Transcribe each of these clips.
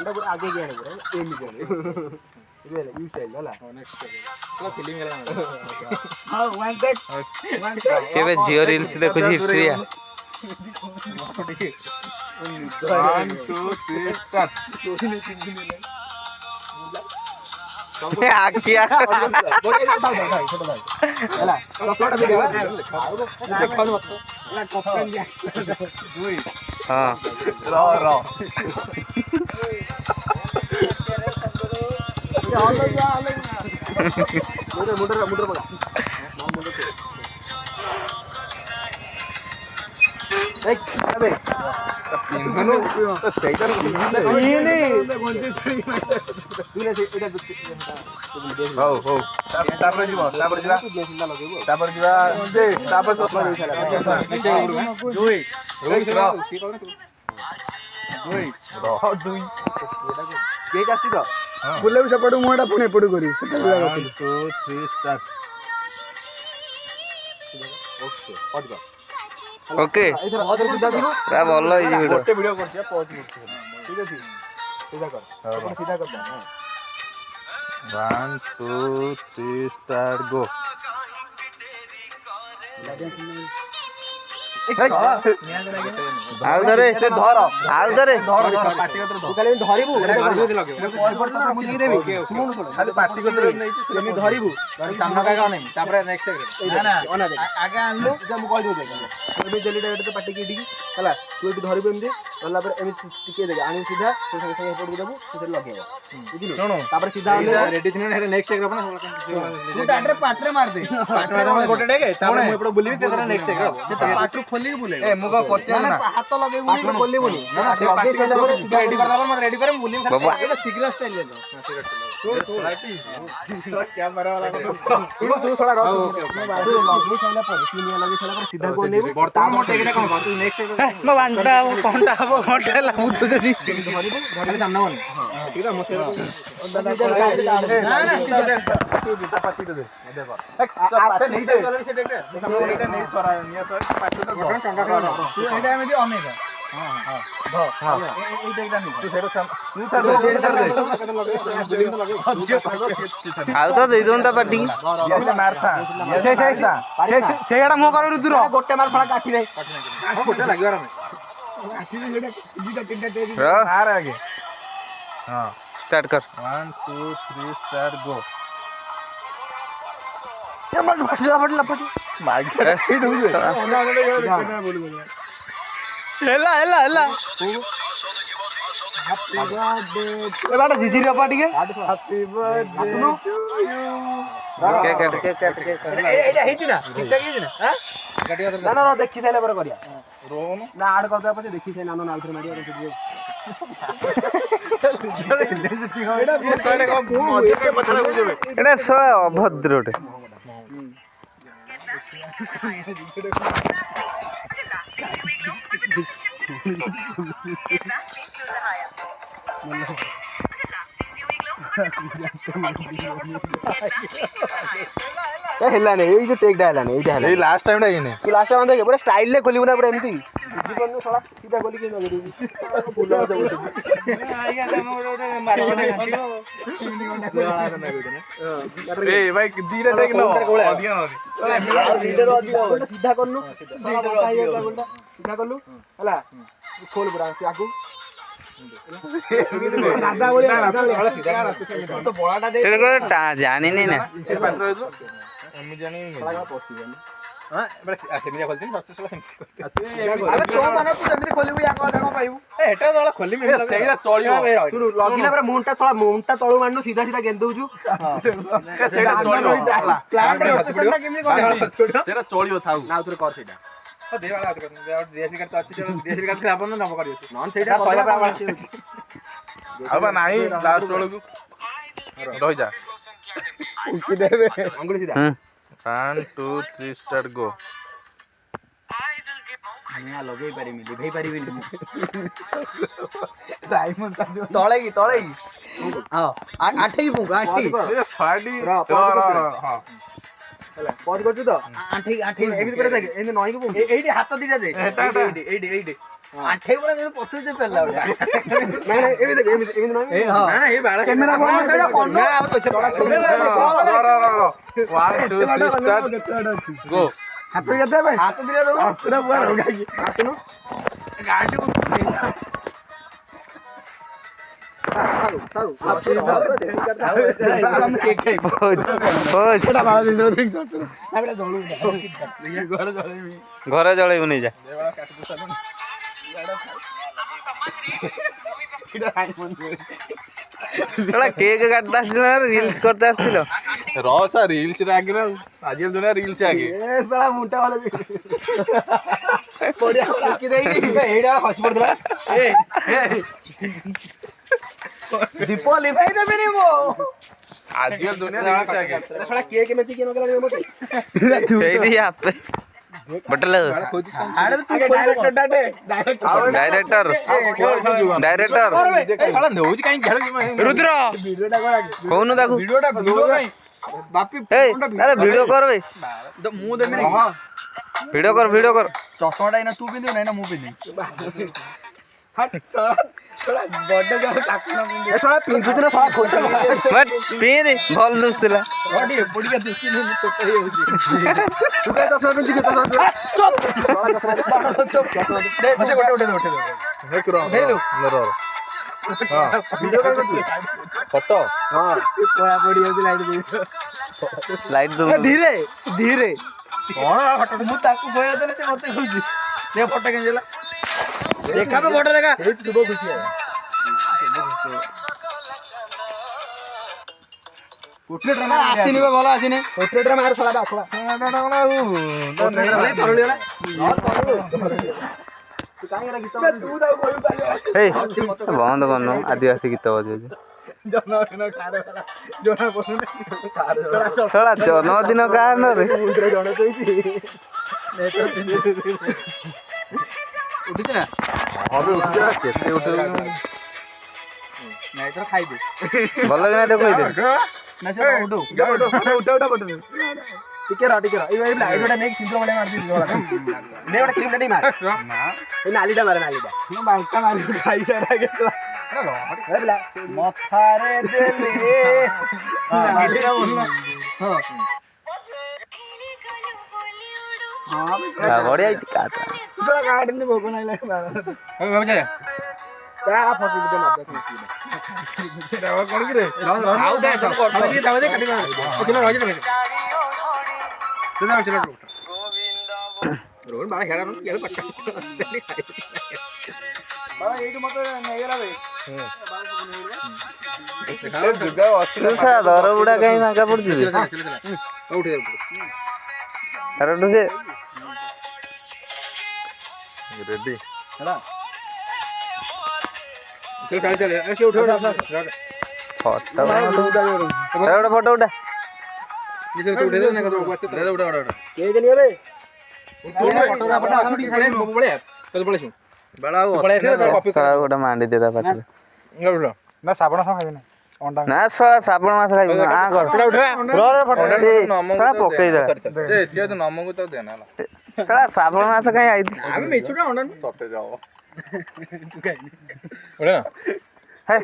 ଏଟା ପୁରା ଆଗେ କି ଆଣିବ ଏମିତି ଆଣିବ ବୁଝିଲେ ୟୁ ଷ୍ଟାଇଲ ହେଲା ନେକ୍ସଟ ପୁରା ଫିଲିଂ ହେଲା ହଁ ୱାନ୍ ଟେକ୍ କେବେ ଝିଅ ରିଲ୍ସ ଦେଖୁଛି ହିଷ୍ଟ୍ରି 1 2 3 ଷ୍ଟାର୍ଟ ଆଖିଆ ହେଲା କପଟା ଭିଡିଓ ଦେଖାଉନି ମତ ହେଲା କପଟାନ ଦୁଇ ହଁ ର ମୁଣ୍ଡ ପକା ସେଇଟା ହଉ ହଉ ତାପରେ ଯିବା ବୁଲେବୁ ସେପଟୁ ମୁଁ ଏଟା ପୁଣି ଏପଟୁ କରିବି ସେଟା 1 2 3 ଷ୍ଟାର୍ଟ ଓକେ ପୁରା ଭଲ ହେଇଛି ଭିଡିଓ ଗୋଟେ ଭିଡିଓ କରିଛି ପଜ କରୁଛି ଠିକ ଅଛି ସିଧା କର ସିଧା କର 1 2 3 ଷ୍ଟାର୍ଟ ଗो ଆଉ ଧରେ ଧର ଆଉ ଧରେ ପାଟି କତରେ ତୁ ଖାଲି ଧରିବୁ ଖାଲି ପାଟି କତରେ ନେଇଛି ସେମିତି ଧରିବୁ ସାମ୍ନା କାକା ଅନେଇ ତାପରେ ନେକ୍ସଟ ଆଗେ ଆଣିଲୁ ମୁଁ କହିଦଉଛି ଏମିତି ଦେଲି ତ ପାଟିକି ଏଠିକି ହେଲା ତୁ ଏଠି ଧରିବୁ ଏମିତି ଧରିଲା ପରେ ଏମିତି ଟିକେ ଦେବେ ଆଣିବୁ ସିଧା ତୁ ସାଙ୍ଗେ ସାଙ୍ଗେ ଏପଟକୁ ଦେବୁ ସେଠି ଲଗେଇବ ବୁଝିଲୁ ତାପରେ ସିଧା ରେଡି ଥିନେ ହେଟା ନେକ୍ସଟ ଏଗ ହବ ତୁ ତାପରେ ପାଟରେ ମାର ଦେ ଗୋଟେ ଡେକେ ତାପରେ ମୁଁ ଏପଟ ବୁଲିବି ସେଟା ନେକ୍ସଟ ଏଗ ହବ ସେ ତା ପାଟରୁ ଖୋଲିକି ବୁଲେଇବ ଏ ମୁଁ କଣ କରୁଛି ନା ହାତ ଲଗେଇବୁନି ଖୋଲିବୁନି ପାଟି କତରେ ରେଡି କରିଦବ ମତେ ରେଡି କରି ମୁଁ ବୁଲିବି ବାବା ଏଇଟା ଶୀଘ୍ର ଷ୍ଟାଇଲ ରେ କ୍ୟାମେରା ବାଲା ତୁ ଶଳା ରହ ତୁ ଲଗେଇ ସାଇଲା ପରେ ସିନିଆ ଲଗେଇ ସାଇଲା ପରେ ସିଧା କୋ ନେବୁ ବର୍ତ୍ତମାନ ମୋ ଟେକଟା କଣ କର ତୁ ନେକ୍ସଟ ଏଗ ମୋ ବାଣ୍ଟା କଣ୍ଟା ହବ ଘଣ୍ଟା ହେଲା ମୁଁ ତ ସେଠି ଧରିବୁ ଖାଲି ସାମ୍ନା ବନି ଠିକ ଅଛି ମୁଁ ସେଟା ପାଟି ଦେ ଦେଖ ପାଟି ନେଇ ଦେ ଏଇଟା ନେଇ ସରା ନିଆ ସରା ପାଟି ତ ଘଟଣା ଟଙ୍କା ଖାওয়া ତୁ ଏଇଟା ଏମିତି ଅନେଇକା ଆଉ ତ ଦେଇଦନ୍ତା ପାଟି ସେଇଟା ମୋ କରୁ ଦୂର ଗୋଟେ ମାର ଫଳା କାଠିରେ ଷ୍ଟାର୍ଟ କର 1 2 3 ଷ୍ଟାର୍ଟ ଗो ହେଲା ହେଲା ହେଲା ଝିଝିରି ବାପା ଟିକେ ଏଇଟା ହେଇଛି ନା ଠିକଠାକ ହେଇଛି ନା ନା ଦେଖି ସାଇଲା ପରେ କରିବା ନା ଆଡ କରିଦେବା ପଛେ ଦେଖି ସାଇଲା ନା ଆଉଥରେ ମାରିବା ଏଟା ଶଳା ଅଭଦ୍ରଟେ ହେଲାନି ଏଇ ଯୋଉ ଟେକ୍ ଟା ହେଲାନି ଏଇଟା ହେଲା ଏଇ ଲାଷ୍ଟ ଟାଇମ ଟା ହେଇନି ତୁ ଲାଷ୍ଟ ଟାଇମ ଦେଖେ ପୁରା ଷ୍ଟାଇଲ ରେ ଖୋଲିବୁ ନା ପୁରା ଏମିତି ବୁଝିପାରୁନୁ ଶଳା ସିଧା ଖୋଲିକି ଲଗେଇଦେବି ଫୁଲ ଗଛ ଏ ଭାଇ ଦିଟା ଟେକ୍ ନ ଅଧିକା ସିଧା କରନୁ ସିଧା କଲୁ ହେଲା ଖୋଲ ପୁରା ଆଗକୁ ଜାଣିନି ନା ମୁଣ୍ଡଟା ତଳୁ ମାଣ୍ଡୁ ସିଧା ସିଧା ଗେନ୍ଦଉଛୁ ଚଳିବ ଥାଉ ଆଉଥରେ କର ସେଇଟା ଆଉ ବା ନାହିଁ ଲାଷ୍ଟ ବେଳକୁ ରହିଯା ଅଙ୍ଗୁଳି ସିଧା 1 2 3 ଷ୍ଟାର୍ଟ ଗୋ ଲଗେଇ ପାରିବି ଲିଭେଇ ପାରିବିନି ତଳେ କି ହଁ ଆଣ୍ଠେଇକି ପୁଙ୍କୁ ଆଣ୍ଠେଇକି ପଜ କରୁଛୁ ତ ଆଣ୍ଠେଇକି ଏମିତି করে ଦେଖ ଏମିତି ନଇକି ପୁଙ୍କୁ ଏଇଠି ହାତ ଦିଟା ଦେ ଏଇଠି ଆଠେଇ ପରା ଯଦି ପଛକୁ ଯେ ପେଲା ଉଡା ନାଇଁ ନାଇଁ ଏମିତି ନୁହଁ ଏ ହଁ ନା ଏ ବାଳ କ୍ୟାମେରା ବନ୍ଦ ସେଇଟା ବନ୍ଦ ନା ଆଉ ତ ଛୋଟ 1 2 3 ଷ୍ଟାର୍ଟ ଗो ହାତ କେତେ ଭାଇ ହାତ ଦିରେ ଦଉ ସେଟା ପୁରା ରଗାକି ଆସୁନ ଗାଡି ଆମେ କେକ୍ ଖାଇବୁ ଘରେ ଜଳେଇବୁ ନେଇ ଯା କେକ୍ କାଟতে আসছিল না রিলস করতে আসছিল রসা রিলস রে আগে না আজকাল দুনিয়া রিলস আগে ଏ ଶଳା ମୁଣ୍ଟା ବାଲା ବଢିଆ କି ଦେଇକି ଏଇଟା ଖସି ପଡିଥିଲା ଦୀପ ଲିଭାଇ ଦେବିନି ମୁଁ ଆଜକାଲ ଦୁନିଆ ରିଲସ ଆগে ଶଳା କେକ୍ ମେଚି କିଏ ନଗଲା ମତେ ସେଇଠି ଆପେ ବଟଲ ଆଡେ ତୁ ଡାଇରେକ୍ଟର ଡାଇରେକ୍ଟର শালা নেউছি কাই ঘেড় কি ରୁଦ୍ର ଭିଡିଓଟା କର ଆଗେ କହୁନୁ ତାକୁ ଭିଡିଓଟା ଭିଡିଓ କାଇଁ ବାପି ଏଇ ଆରେ ଭିଡିଓ କର ବେ ମୁଁ ଦେବିନି ଭିଡିଓ କର ଚଷମାଟା ଏଇନା ତୁ ପିନ୍ଧିବୁ ନା ଏଇନା ମୁଁ ପିନ୍ଧିବି ଏ ଶଳା ପିନ୍ଧୁଛି ନା ଶଳା ଖୋଲୁଛି ବଟ୍ ପିନ୍ଧି ଭଲ ଦୁସୁଥିଲା ଏପଟିକା ଦୁଷିନି ମୁଁ ଛୋଟ ହେଇଯାଉଛି ତୁ କାଇଁ ଦଶ ମିନିଟ୍ ଯିବି ଦଶ ମିନିଟ୍ ଭିଡିଓ କାଇଁ କରୁଛୁ ফটো ହଁ କଳା ପଡି ଯାଉଛି ଲାଇଟ୍ ଦେଇ ଲାଇଟ୍ ଦଉ ଧୀରେ ଧୀରେ ମୁଁ ତାକୁ କହିବା ଦେଲେ ସେ ମତେ କହୁଛି ଦେ ଫଟୋ କେମିତି ହେଲା ଦେଖା ତ ଫଟୋ ଦେଖା ଏଇ ଶୁଭ ଖୁସି ହବ ଆସିନି ବା ଭଲ ଆସିନି ପୋର୍ଟ୍ରେଟ୍ ରେ ମାର ଶଳା ବାଖଳା ତରଳି ଗଲା ତୁ କାଇଁ ଏରା ଗୀତ ତୁ ତାକୁ କହିବୁ ତାଲି ଏଇ ବନ୍ଦ କରୁନୁ ଆଦିବାସୀ ଗୀତ ବଜଉଛି ଜନ୍ମଦିନ କାରେ ଗଲା ଜଣା ପଡୁନି ଶଳା ଜନ୍ମଦିନ କାହାର ନରେ ମୁଣ୍ଡରେ ଜଣେ କହିଛି ଉଠିଛି ନା হবে উঠে কেতে উঠে ନାଇଁ ତୋର ଖାଇଦେ ଭଲ କିନା ଟିକେ କହିଦେ ନା ସେ ଉଠୁ ଉଠା ଟିକେ ରହ ଏଇ ଲାଇଟ୍ ଗୁଡା ନେଇକି ସିନ୍ଦୁର ଭଳିଆ ମାରି ଦେଇଛି ନେ ଗୋଟେ କ୍ରିମ୍ ଟା ନେଇ ମାର ଏଇ ନାଲିଟା ମାରେ ନାଲିଟା ମୁଁ ବାଙ୍କା ମାରି ଖାଇସାରା କେତେ ମଥାରେ ଦେଲି ନାଲିଟା ଭଲ ହଁ ବଢିଆ ହେଇଛି କାଟ ଗାର୍ଡେନ ଭୋଗ ନାହିଁ ଲାଗେ ତା ଫଟୋ ଟିକେ ମାର সেটা কোন কি রে ଆଉ ଦେ ତୋର କଟ দিয়ে দাও দে কাটি মার চলো রজে রে চলো রোহন বাড়া খেলা রোহন কি পাটা ବାବା ଏଇଠୁ ମତେ ନେଇଗଲା ବେ দুর্গা ଅଛି ତୁ ଶଳା ଦର ବୁଢା କାହିଁ ମାଗା ପଡୁଛୁ ଉଠେ ଆରେ ସେ ରେଡି ହେଲା চল চাল চাল এসে উঠে ଫଟୋ ଗୋଟେ ଫଟୋ ଉଠା নিজে উঠে দে না কত বাচ্চা দে উঠা উঠা କେ ଗେଲିଏ ବେ তুই ফটো না ফটো আসুড়ি পড়ে বলে চল পড়েছু বেড়া পড়ে ଶଳା ଗୋଟେ ମାଣ୍ଡି ଦେ ତା ପାଟିରେ উঠা ନା ଶ୍ରାବଣ ସହ ଖାଇବି ନା ଅଣ୍ଡା ନା ଶଳା ଶ୍ରାବଣ ମାସ ଖାଇବୁ ଆ କର ଶଳା ପକେଇଦେ যে সিও তো নমগু তো দেনা হলা ଶଳା ଶ୍ରାବଣ ମାସ କାହିଁ ଆଇଛି ଆମେ ମିଛୁଟା ଅଣ୍ଡା সতে যাও ওড়া ହେ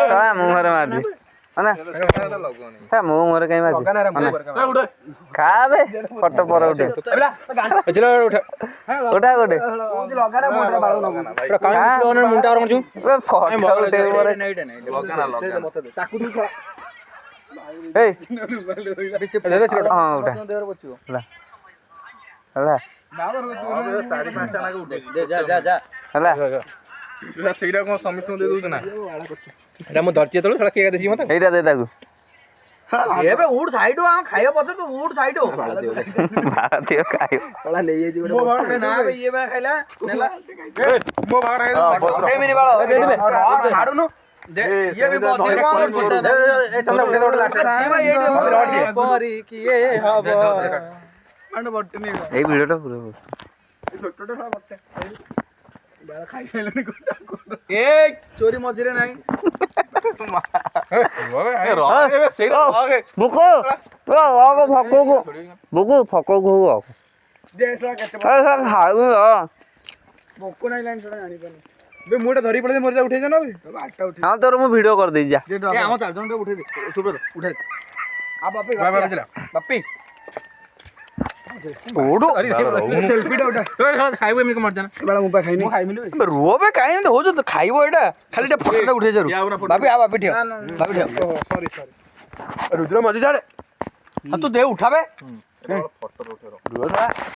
ଶଳା ମୁହଁରେ ମାରିଛି ନା লগনি ମୋ ମୁହଁରେ କାହିଁ ମାରିଛି উঠে ଖା ବେ ଫଟୋ ପରେ ଉଠେ চল উঠা ଉଠା ଗୋଟେ ଲଗାରେ ମୁଣ୍ଡରେ ବାଳ ନଗୁ মুন্টা আর মজু ଫଟୋ ଉଠେଇବୁ ପରେ লগানা লগানা ମତେ ଦେ ତାକୁ ତୁ ଶଳା ଏଇ ହଁ ଉଠା ଦେହରେ ବସିବ ହେଲା ହେଲା চারি পাঁচটা লাগে উঠে ଯା ହେଲା ସେଇଟା କଣ ସମସ୍ତଙ୍କୁ ଦେଇ ଦଉଛୁ ନା ଏଇଟା ମୁଁ ଧରିଛି ଯେତେବେଳେ ସେଟା କିଏ ଦେଖିଛି ମତେ ଏଇଟା ଦେ ତାକୁ ଏବେ ଉଠ ସାଇଡ ଆମ ଖାଇବା ପଛରେ ତୁ ଉଠ ସାଇଡ ଭାରତୀୟ ଖାଇବ ଶଳା ନେଇଯାଇଛି ଗୋଟେ ନା ବେ ଇଏ ବା ଖାଇଲା ନେଲା ମୋ ବାହାଘର ପକେଇବିନି ବାଳ ଛାଡୁନୁ ଇଏ ବି ମଝିରେ କଣ କରୁଛି କିଏ ହବ ଏଇ ଭିଡିଓଟା ପୁରା ଏ ଚୋରି ମଝିରେ ନାହିଁ ବୁକୁ ଫକକୁ ବୁକୁ ଫକକୁ ଖାଇବୁ ଭୋକ ନାହିଁ ଲାଇନ୍ ସେଟା ଜାଣିପାରୁନି ବେ ମୁଁ ଏଟା ଧରି ପଡେ ମୋର ଯା ଉଠେଇ ଦେନା ବେ ଆଠଟା ଉଠେଇ ହଁ ତୋର ମୁଁ ଭିଡ଼ିଓ କରିଦେଇଛି ଯା ଏ ଆମ 4 ଜଣ ଉଠେଇ ଦେ ସୁବ୍ରତ ଉଠେଇ ଦେ ଆ ବାପି ବାପି କୋଉଠୁ ସେଲ୍ଫି ଟା ଉଠା ଖାଇବୁ ଏମିତି ମର ଜାନା ଏବାଳ ମୁଁ ପା ଖାଇନି ମୁଁ ଖାଇମିନି ବେ ରୁହ ବେ କାହିଁ ଏମିତି ହଉଛ ଖାଇବ ଏଇଟା ଖାଲି ଟିକେ ଫଟୋଟା ଉଠେଇ ଚାରୁ ବାପି ଆ ବାପି ଠିଅ ବାପି ଠିଅ ସରି ରୁଦ୍ର ମଜି ଛାଡେ ତୁ ଦେ ଉଠାବେ ଫଟୋ ଉଠେଇ